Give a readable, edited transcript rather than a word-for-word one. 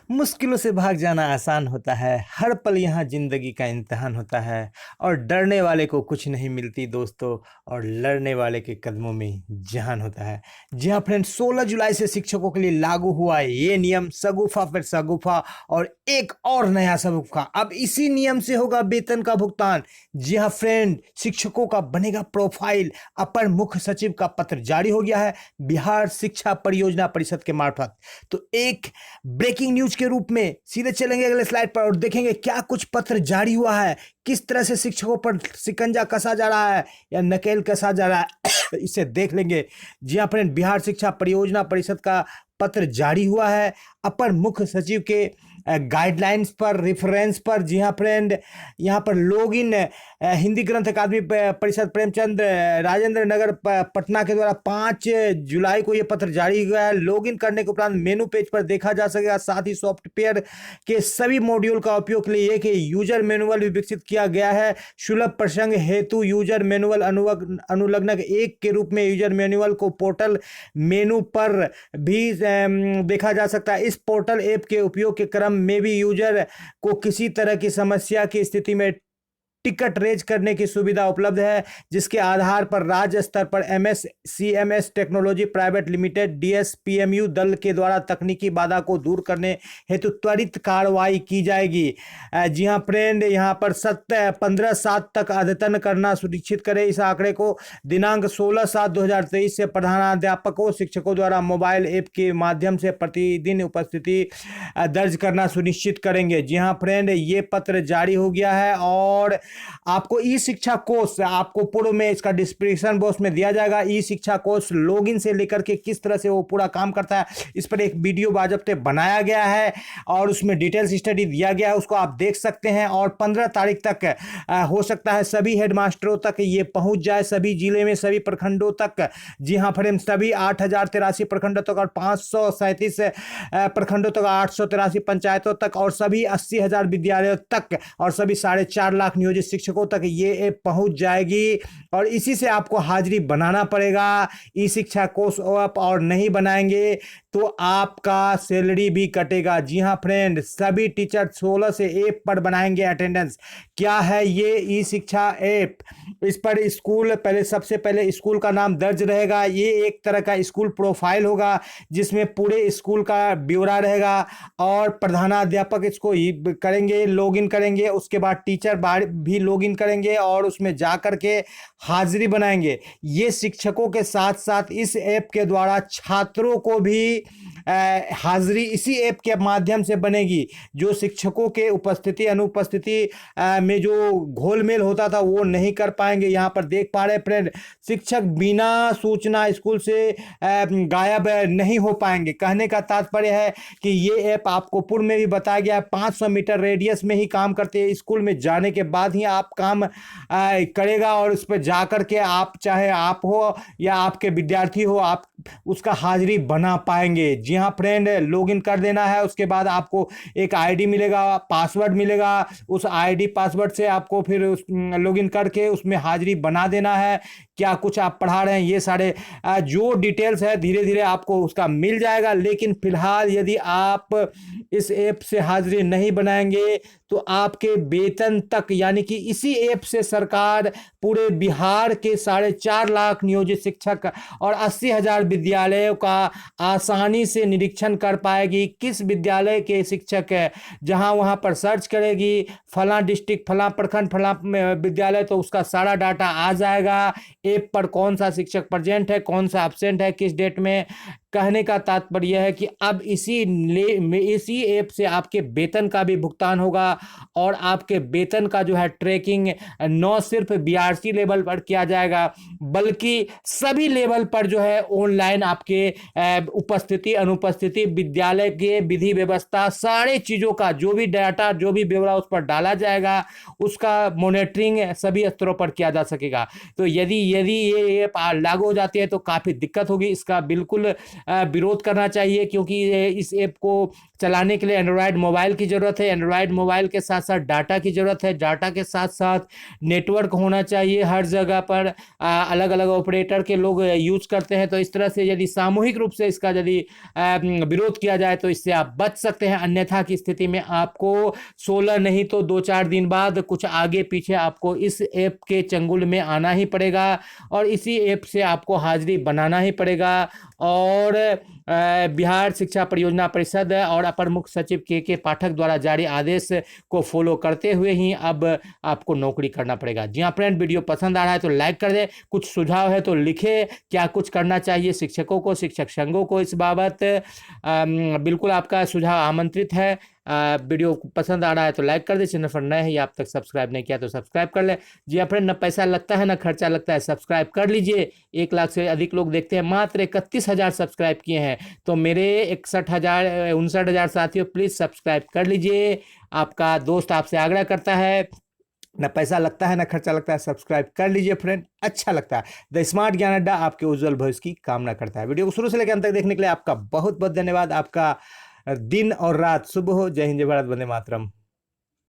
मुश्किलों से भाग जाना आसान होता है, हर पल यहाँ जिंदगी का इम्तिहान होता है। और डरने वाले को कुछ नहीं मिलती दोस्तों, और लड़ने वाले के कदमों में जान होता है। जी हाँ फ्रेंड्स, 16 जुलाई से शिक्षकों के लिए लागू हुआ है ये नियम, सगुफा फिर सगुफा और एक और नया सगुफा। अब इसी नियम से होगा वेतन का भुगतान। जी हाँ फ्रेंड, शिक्षकों का बनेगा प्रोफाइल। अपर मुख्य सचिव का पत्र जारी हो गया है बिहार शिक्षा परियोजना परिषद के मार्फत। तो एक ब्रेकिंग न्यूज के रूप में सीधे चलेंगे अगले स्लाइड पर और देखेंगे क्या कुछ पत्र जारी हुआ है, किस तरह से शिक्षकों पर शिकंजा कसा जा रहा है या नकेल कसा जा रहा है इसे देख लेंगे। जी हाँ फ्रेंड, बिहार शिक्षा परियोजना परिषद का पत्र जारी हुआ है अपर मुख्य सचिव के गाइडलाइंस पर, रेफरेंस पर। जी हाँ फ्रेंड, यहाँ पर लॉग इन हिंदी ग्रंथ अकादमी परिषद प्रेमचंद राजेंद्र नगर पटना के द्वारा 5 जुलाई को ये पत्र जारी हुआ है। लॉग इन करने के उपरांत मेनू पेज पर देखा जा सकेगा। साथ ही सॉफ्टवेयर के सभी मॉड्यूल का उपयोग के लिए एक यूजर मैनुअल भी विकसित किया गया है। सुलभ प्रसंग हेतु यूजर मैनुअल अनुलग्नक 1 के रूप में यूजर मैनुअल को पोर्टल मेनू पर भी देखा जा सकता है। इस पोर्टल ऐप के उपयोग के क्रम में भी यूजर को किसी तरह की समस्या की स्थिति में टिकट रेज करने की सुविधा उपलब्ध है, जिसके आधार पर राज्य स्तर पर MSCMS technology private limited DSPMU दल के द्वारा तकनीकी बाधा को दूर करने हेतु त्वरित कार्रवाई की जाएगी। जी हाँ फ्रेंड, यहाँ पर 15/7 तक अद्यतन करना सुनिश्चित करें। इस आंकड़े को दिनांक 16/7/2023 से प्रधानाध्यापकों शिक्षकों द्वारा मोबाइल ऐप के माध्यम से प्रतिदिन उपस्थिति दर्ज करना सुनिश्चित करेंगे। जी हाँ फ्रेंड, ये पत्र जारी हो गया है और आपको ई शिक्षा कोर्स, आपको पूर्व में इसका डिस्क्रिप्शन बॉक्स में दिया जाएगा। ई शिक्षा कोर्स लॉगिन से लेकर के किस तरह से वो पूरा काम करता है, इस पर एक वीडियो बाजप्ते बनाया गया है और उसमें डिटेल्स स्टडी दिया गया है, उसको आप देख सकते हैं। और 15 तारीख तक हो सकता है सभी हेडमास्टरों तक ये पहुंच जाए, सभी जिले में सभी प्रखंडों तक। जी हाँ फ्रेंड, सभी 8083 प्रखंडों तक और 537 प्रखंडों तक, 883 पंचायतों तक और सभी 80,000 विद्यालयों तक और सभी 4.5 लाख नियोजित शिक्षकों तक ये ऐप पहुंच जाएगी। और इसी से आपको हाजिरी बनाना पड़ेगा ई शिक्षा कोर्स ऐप, और नहीं बनाएंगे तो आपका सैलरी भी कटेगा। जी हाँ फ्रेंड, सभी टीचर 16 से ऐप पर बनाएंगे अटेंडेंस। क्या है ये ई शिक्षा ऐप? इस पर स्कूल, पहले सबसे पहले स्कूल का नाम दर्ज रहेगा। ये एक तरह का स्कूल प्रोफाइल होगा जिसमें पूरे स्कूल का ब्यौरा रहेगा और प्रधानाध्यापक इसको करेंगे, लॉगिन करेंगे। उसके बाद टीचर भी लॉगिन करेंगे और उसमें जा करके हाजिरी बनाएंगे। ये शिक्षकों के साथ साथ इस ऐप के द्वारा छात्रों को भी हाजिरी इसी ऐप के माध्यम से बनेगी। जो शिक्षकों के उपस्थिति अनुपस्थिति में जो घोलमेल होता था वो नहीं कर पाएंगे। यहाँ पर देख पा रहे फ्रेंड, शिक्षक बिना सूचना स्कूल से गायब नहीं हो पाएंगे। कहने का तात्पर्य है कि ये ऐप आपको पूर्व में भी बताया गया है 500 मीटर रेडियस में ही काम करते हैं। स्कूल में जाने के बाद ही आप काम करेगा और उस पर जा करके आप, चाहे आप हो या आपके विद्यार्थी हो, आप उसका हाजिरी बना पाएंगे। जी हाँ फ्रेंड, लॉगिन कर देना है। उसके बाद आपको एक आईडी मिलेगा, पासवर्ड मिलेगा। उस आईडी पासवर्ड से आपको फिर लॉगिन करके उसमें हाजिरी बना देना है। क्या कुछ आप पढ़ा रहे हैं, ये सारे जो डिटेल्स है धीरे धीरे आपको उसका मिल जाएगा। लेकिन फिलहाल यदि आप इस ऐप से हाजिरी नहीं बनाएंगे तो आपके वेतन तक, यानी कि इसी ऐप से सरकार पूरे बिहार के 4.5 लाख नियोजित शिक्षक और 80,000 विद्यालयों का आसानी से निरीक्षण कर पाएगी। किस विद्यालय के शिक्षक है, जहां वहां पर सर्च करेगी फला डिस्ट्रिक्ट, फला प्रखंड, फला विद्यालय, तो उसका सारा डाटा आ जाएगा। ऐप पर कौन सा शिक्षक प्रेजेंट है, कौन सा एब्सेंट है, किस डेट में। कहने का तात्पर्य है कि अब इसी ऐप से आपके वेतन का भी भुगतान होगा और आपके वेतन का जो है ट्रैकिंग न सिर्फ BRC लेवल पर किया जाएगा बल्कि सभी लेवल पर जो है ऑनलाइन आपके उपस्थिति अनुपस्थिति, विद्यालय के विधि व्यवस्था, सारे चीज़ों का जो भी डाटा, जो भी ब्यौरा उस पर डाला जाएगा, उसका मॉनिटरिंग सभी स्तरों पर किया जा सकेगा। तो यदि ये ऐप लागू हो जाती है तो काफ़ी दिक्कत होगी। इसका बिल्कुल विरोध करना चाहिए, क्योंकि इस ऐप को चलाने के लिए एंड्रॉयड मोबाइल की ज़रूरत है। एंड्रॉयड मोबाइल के साथ साथ डाटा की ज़रूरत है। डाटा के साथ साथ नेटवर्क होना चाहिए हर जगह पर। अलग अलग ऑपरेटर के लोग यूज़ करते हैं। तो इस तरह से यदि सामूहिक रूप से इसका यदि विरोध किया जाए तो इससे आप बच सकते हैं। अन्यथा की स्थिति में आपको 16 नहीं तो 2-4 दिन बाद कुछ आगे पीछे आपको इस ऐप के चंगुल में आना ही पड़ेगा और इसी ऐप से आपको हाजिरी बनाना ही पड़ेगा। और बिहार शिक्षा परियोजना परिषद और अपर मुख्य सचिव के पाठक द्वारा जारी आदेश को फॉलो करते हुए ही अब आपको नौकरी करना पड़ेगा। जी हाँ फ्रेंड, वीडियो पसंद आ रहा है तो लाइक कर दें। कुछ सुझाव है तो लिखे, क्या कुछ करना चाहिए शिक्षकों को, शिक्षक संघों को इस बाबत। बिल्कुल आपका सुझाव आमंत्रित है। वीडियो पसंद आ रहा है तो लाइक कर दे। चैनल पर नए हैं या अब तक सब्सक्राइब नहीं किया तो सब्सक्राइब कर ले। जी हाँ फ्रेंड, ना पैसा लगता है ना खर्चा लगता है, सब्सक्राइब कर लीजिए। 1 लाख से अधिक लोग देखते हैं, मात्र 31,000 सब्सक्राइब किए हैं। तो मेरे 59,000 साथियों प्लीज़ सब्सक्राइब कर लीजिए। आपका दोस्त आपसे आग्रह करता है, ना पैसा लगता है ना खर्चा लगता है, सब्सक्राइब कर लीजिए फ्रेंड, अच्छा लगता है। द स्मार्ट ज्ञान अड्डा आपके उज्जवल भविष्य की कामना करता है। वीडियो को शुरू से लेकर अंत तक देखने के लिए आपका बहुत बहुत धन्यवाद। आपका दिन और रात शुभ हो। जय हिंद, जय भारत, वंदे मातरम।